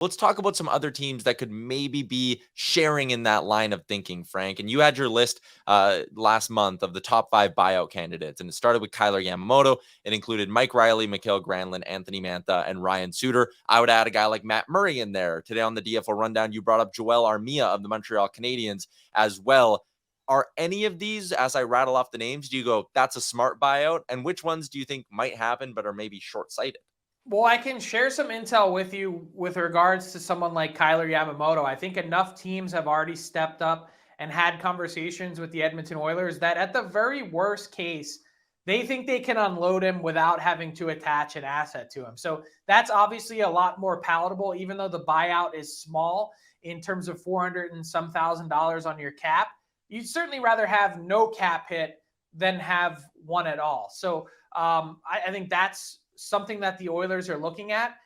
Let's talk about some other teams that could maybe be sharing in that line of thinking, Frank. And you had your list last month of the top 5 buyout candidates. And it started with Tyler Yamamoto. It included Mike Riley, Mikhail Granlund, Anthony Mantha, and Ryan Suter. I would add a guy like Matt Murray in there. Today on the DFO Rundown, you brought up Joel Armia of the Montreal Canadiens as well. Are any of these, as I rattle off the names, do you go, that's a smart buyout? And which ones do you think might happen but are maybe short-sighted? Well, I can share some intel with you with regards to someone like Kyler Yamamoto. I think enough teams have already stepped up and had conversations with the Edmonton Oilers that at the very worst case, they think they can unload him without having to attach an asset to him. So that's obviously a lot more palatable, even though the buyout is small in terms of 400 and some $1,000 on your cap. You'd certainly rather have no cap hit than have one at all. So I think that's something that the Oilers are looking at.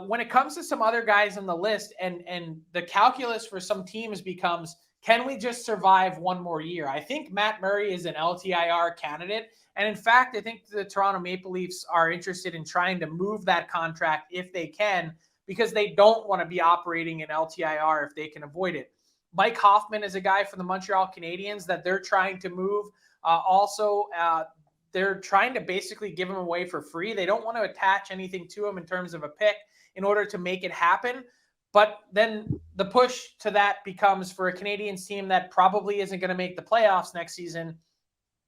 When it comes to some other guys on the list, and the calculus for some teams becomes, can we just survive one more year? I think Matt Murray is an LTIR candidate. And in fact, I think the Toronto Maple Leafs are interested in trying to move that contract if they can, because they don't want to be operating in LTIR if they can avoid it. Mike Hoffman is a guy from the Montreal Canadiens that they're trying to move. They're trying to basically give him away for free. They don't want to attach anything to him in terms of a pick in order to make it happen. But then the push to that becomes, for a Canadiens team that probably isn't going to make the playoffs next season,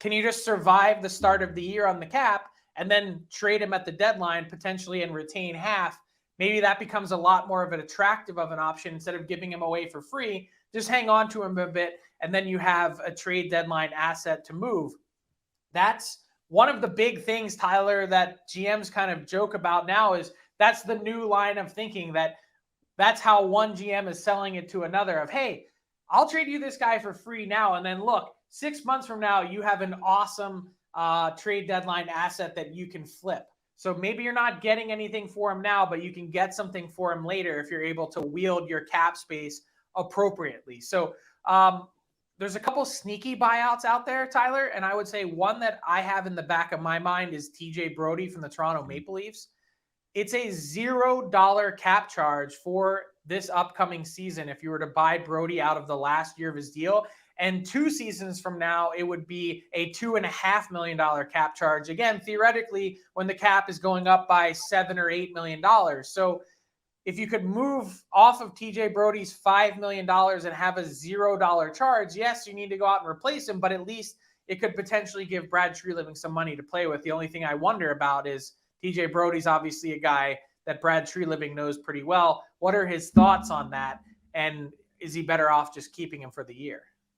can you just survive the start of the year on the cap and then trade him at the deadline potentially and retain half? Maybe that becomes a lot more of an attractive of an option instead of giving him away for free. Just hang on to him a bit, and then you have a trade deadline asset to move. That's one of the big things, Tyler, that GMs kind of joke about now is that's the new line of thinking, that's how one GM is selling it to another of, hey, I'll trade you this guy for free now. And then look, 6 months from now, you have an awesome trade deadline asset that you can flip. So maybe you're not getting anything for him now, but you can get something for him later if you're able to wield your cap space appropriately. So there's a couple sneaky buyouts out there, Tyler, and I would say one that I have in the back of my mind is TJ Brody from the Toronto Maple Leafs. It's a $0 cap charge for this upcoming season if you were to buy Brody out of the last year of his deal. And 2 seasons from now, it would be a $2.5 million cap charge. Again, theoretically, when the cap is going up by $7 or $8 million. So if you could move off of TJ Brody's $5 million and have a $0 charge, yes, you need to go out and replace him, but at least it could potentially give Brad Treliving some money to play with. The only thing I wonder about is TJ Brody's obviously a guy that Brad Treliving knows pretty well. What are his thoughts on that? And is he better off just keeping him for the year?